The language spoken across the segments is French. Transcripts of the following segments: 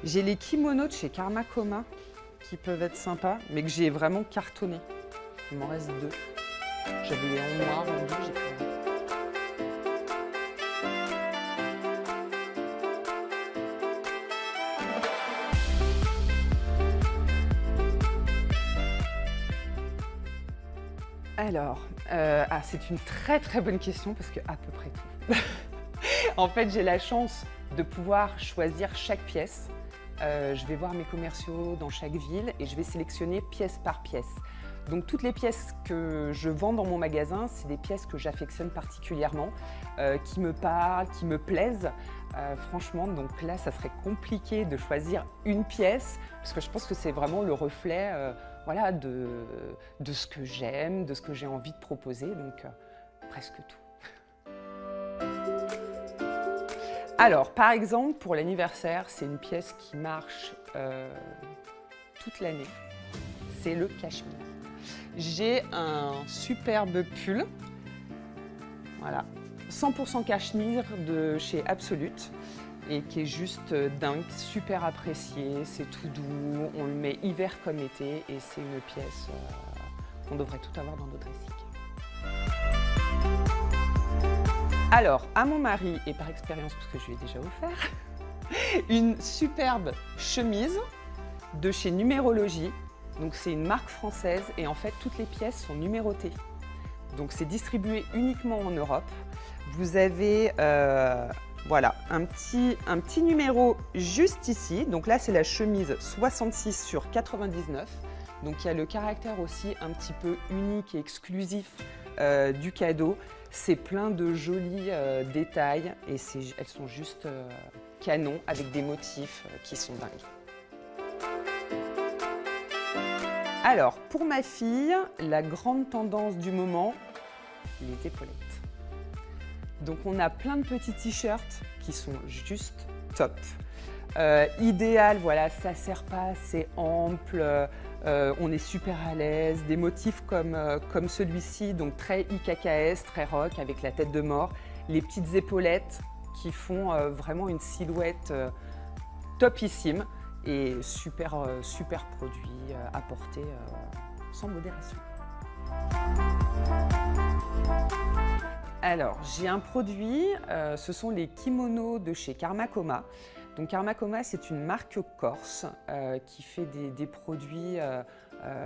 J'ai les kimonos de chez Karma Koma qui peuvent être sympas, mais que j'ai vraiment cartonné. Il m'en reste 2. J'avais en noir, en bleu, j'ai pris un. Alors, c'est une très bonne question parce que à peu près tout. En fait, j'ai la chance de pouvoir choisir chaque pièce. Je vais voir mes commerciaux dans chaque ville et je vais sélectionner pièce par pièce. Donc toutes les pièces que je vends dans mon magasin, c'est des pièces que j'affectionne particulièrement, qui me parlent, qui me plaisent. Franchement, donc là, ça serait compliqué de choisir une pièce parce que je pense que c'est vraiment le reflet voilà, de ce que j'aime, de ce que j'ai envie de proposer, donc presque tout. Alors, par exemple, pour l'anniversaire, c'est une pièce qui marche toute l'année, c'est le cachemire. J'ai un superbe pull, voilà, 100% cachemire de chez Absolute et qui est juste dingue, super apprécié, c'est tout doux, on le met hiver comme été et c'est une pièce qu'on devrait tout avoir dans nos dressings. Alors, à mon mari, et par expérience parce que je lui ai déjà offert, une superbe chemise de chez Numérologie. Donc c'est une marque française et en fait toutes les pièces sont numérotées. Donc c'est distribué uniquement en Europe. Vous avez voilà, un petit numéro juste ici. Donc là c'est la chemise 66 sur 99. Donc il y a le caractère aussi un petit peu unique et exclusif du cadeau. C'est plein de jolis détails et elles sont juste canon avec des motifs qui sont dingues. Alors, pour ma fille, la grande tendance du moment, les épaulettes. Donc, on a plein de petits t-shirts qui sont juste top. Idéal, voilà, ça sert pas, c'est ample, on est super à l'aise. Des motifs comme celui-ci, donc très IKKS, très rock, avec la tête de mort. Les petites épaulettes qui font vraiment une silhouette topissime. Et super produit à porter sans modération. Alors, j'ai un produit, ce sont les kimonos de chez Karma Koma. Donc Karma Koma, c'est une marque corse qui fait des produits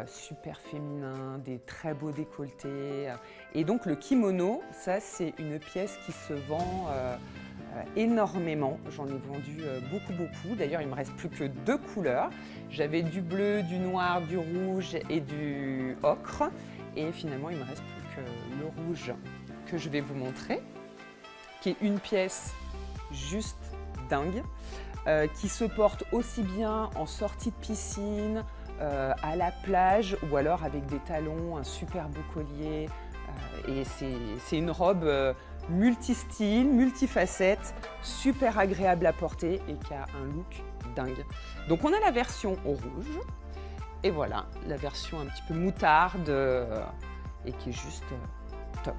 super féminins, des très beaux décolletés. Et donc le kimono, ça c'est une pièce qui se vend énormément, j'en ai vendu beaucoup. D'ailleurs, il me reste plus que 2 couleurs. J'avais du bleu, du noir, du rouge et du ocre. Et finalement, il me reste plus que le rouge que je vais vous montrer, qui est une pièce juste dingue, qui se porte aussi bien en sortie de piscine, à la plage ou alors avec des talons, un super beau collier. Et c'est une robe multi-style, multifacette, super agréable à porter et qui a un look dingue. Donc on a la version au rouge et voilà, la version un petit peu moutarde et qui est juste top.